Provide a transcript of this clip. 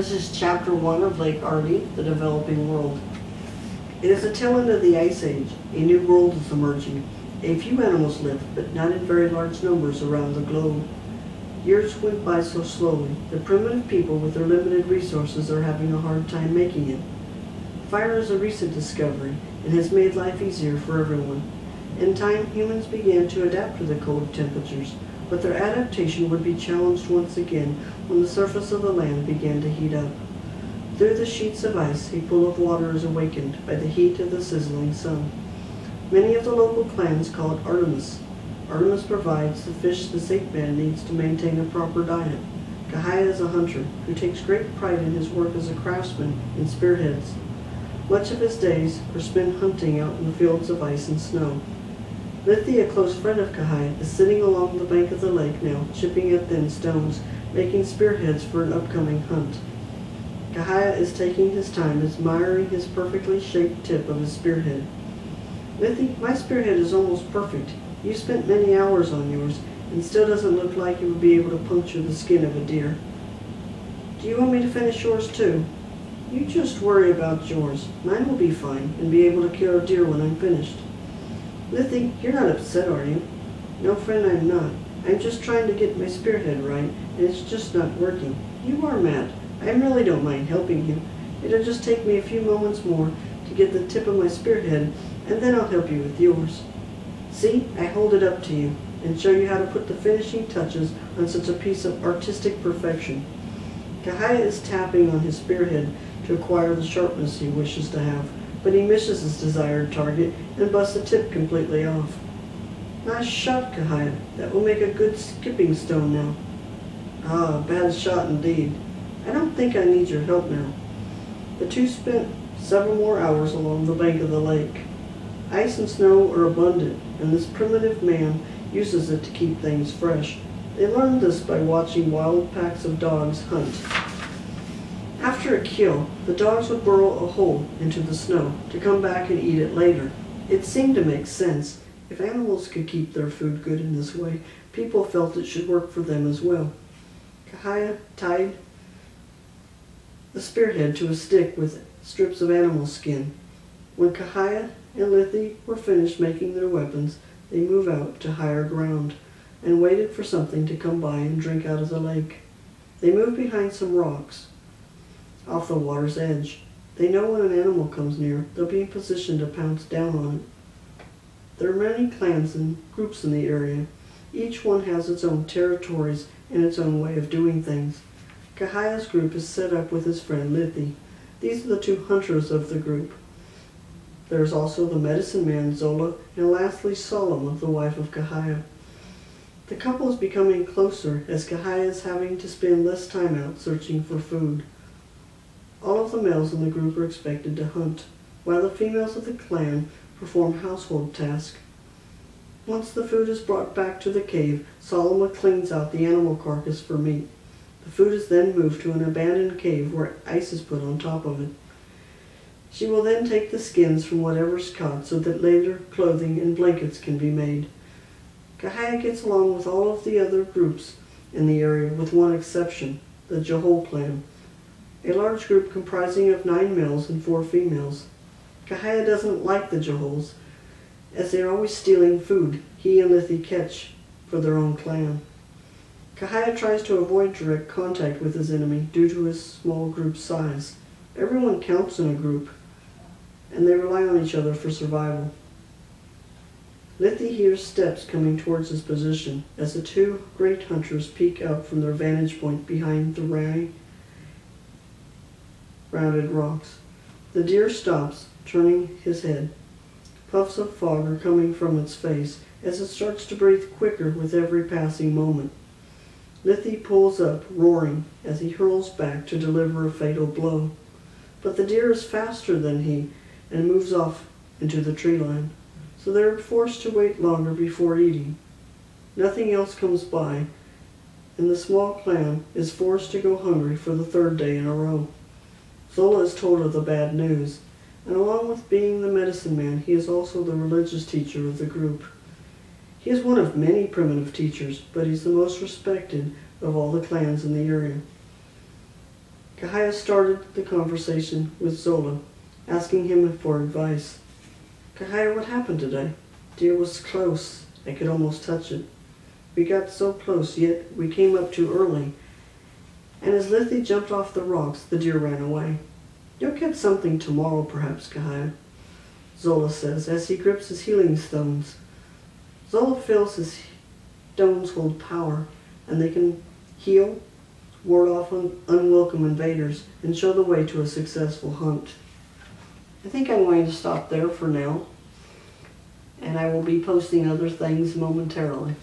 This is Chapter 1 of Lake Arti, The Developing World. It is the tail end of the Ice Age. A new world is emerging. A few animals live, but not in very large numbers around the globe. Years went by so slowly, the primitive people with their limited resources are having a hard time making it. Fire is a recent discovery and has made life easier for everyone. In time, humans began to adapt to the cold temperatures, but their adaptation would be challenged once again when the surface of the land began to heat up. Through the sheets of ice, a pool of water is awakened by the heat of the sizzling sun. Many of the local clans call it Artemis. Artemis provides the fish the ape man needs to maintain a proper diet. Kahaya is a hunter who takes great pride in his work as a craftsman in spearheads. Much of his days are spent hunting out in the fields of ice and snow. Lithi, a close friend of Kahaya, is sitting along the bank of the lake now, chipping at thin stones, making spearheads for an upcoming hunt. Kahaya is taking his time, admiring his perfectly shaped tip of his spearhead. Lithi, my spearhead is almost perfect. You spent many hours on yours, and still doesn't look like you would be able to puncture the skin of a deer. Do you want me to finish yours too? You just worry about yours. Mine will be fine, and be able to kill a deer when I'm finished. Lithi, you're not upset, are you? No, friend, I'm not. I'm just trying to get my spearhead right, and it's just not working. You are mad. I really don't mind helping you. It'll just take me a few moments more to get the tip of my spearhead, and then I'll help you with yours. See, I hold it up to you, and show you how to put the finishing touches on such a piece of artistic perfection. Kahaya is tapping on his spearhead to acquire the sharpness he wishes to have, but he misses his desired target and busts the tip completely off. Nice shot, Kahaya. That will make a good skipping stone now. Ah, bad shot indeed. I don't think I need your help now. The two spent several more hours along the bank of the lake. Ice and snow are abundant, and this primitive man uses it to keep things fresh. They learned this by watching wild packs of dogs hunt. After a kill, the dogs would burrow a hole into the snow to come back and eat it later. It seemed to make sense. If animals could keep their food good in this way, people felt it should work for them as well. Kahaya tied the spearhead to a stick with strips of animal skin. When Kahaya and Lithi were finished making their weapons, they moved out to higher ground and waited for something to come by and drink out of the lake. They moved behind some rocks off the water's edge. They know when an animal comes near, they'll be in position to pounce down on it. There are many clans and groups in the area. Each one has its own territories and its own way of doing things. Kahaya's group is set up with his friend Lithi. These are the two hunters of the group. There is also the medicine man Zola, and lastly Solomon, the wife of Kahaya. The couple is becoming closer as Kahaya is having to spend less time out searching for food. All of the males in the group are expected to hunt, while the females of the clan perform household tasks. Once the food is brought back to the cave, Solomon cleans out the animal carcass for meat. The food is then moved to an abandoned cave where ice is put on top of it. She will then take the skins from whatever's caught so that later clothing and blankets can be made. Kahaya gets along with all of the other groups in the area with one exception, the Jahol clan, a large group comprising of 9 males and 4 females. Kahaya doesn't like the Jahols, as they are always stealing food he and Lithi catch for their own clan. Kahaya tries to avoid direct contact with his enemy due to his small group size. Everyone counts in a group, and they rely on each other for survival. Lithi hears steps coming towards his position as the two great hunters peek out from their vantage point behind the rounded rocks. The deer stops, turning his head. Puffs of fog are coming from its face as it starts to breathe quicker with every passing moment. Lithi pulls up, roaring, as he hurls back to deliver a fatal blow. But the deer is faster than he and moves off into the tree line, so they are forced to wait longer before eating. Nothing else comes by, and the small clan is forced to go hungry for the 3rd day in a row. Zola is told of the bad news, and along with being the medicine man, he is also the religious teacher of the group. He is one of many primitive teachers, but he's the most respected of all the clans in the area. Kahaya started the conversation with Zola, asking him for advice. Kahaya, what happened today? Deer was close. I could almost touch it. We got so close, yet we came up too early. And as Lithi jumped off the rocks, the deer ran away. You'll get something tomorrow, perhaps, Kahaya, Zola says, as he grips his healing stones. Zola feels his stones hold power, and they can heal, ward off unwelcome invaders, and show the way to a successful hunt. I think I'm going to stop there for now, and I will be posting other things momentarily.